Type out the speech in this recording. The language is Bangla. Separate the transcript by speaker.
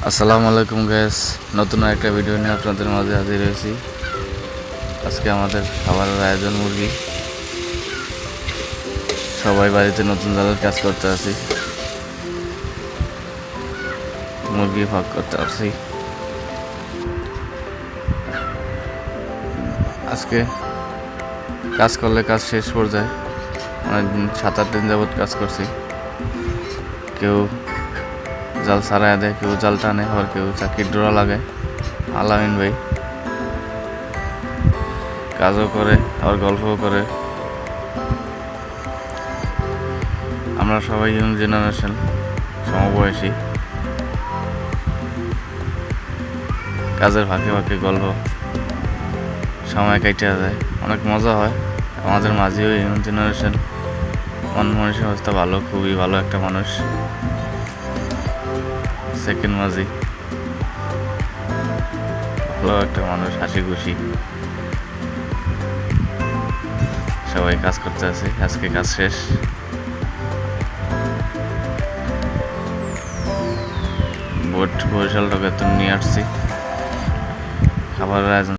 Speaker 1: আসসালামু আলাইকুম গ্যাস, নতুন একটা ভিডিও নিয়ে আপনাদের মাঝে হাজির হয়েছি। আজকে আমাদের খাবারের আয়োজন মুরগি। সবাই বাড়িতে নতুন জাতের কাজ করতে আছি, মুরগি ভাগ করতে আসছি। আজকে কাজ করলে কাজ শেষ পর্যায়ে অনেকদিন 7-8 দিন যাবৎ কাজ করছি। কেউ জাল ছাড়াই দেয়, কেউ জাল টানে, আবার কেউ চাকির ডোরা লাগায়। আলামিন ভাই কাজও করে আবার গল্পও করে। আমরা সবাই ইয়ং জেনারেশন, সমবয়সী। কাজের ফাঁকে ফাঁকে গল্প সময় কাটিয়ে যায়, অনেক মজা হয়। আমাদের মাঝেও ইয়ং জেনারেশন, মন মানসিক অবস্থা ভালো, খুবই ভালো একটা মানুষ। সেকেন্ড মাঝি ভালো একটা মানুষ, হাসি খুশি। সবাই কাজ করতে আছে, আজকে কাজ শেষ। বরিশাল থেকে নিয়ে আসছি খাবারের আয়োজন।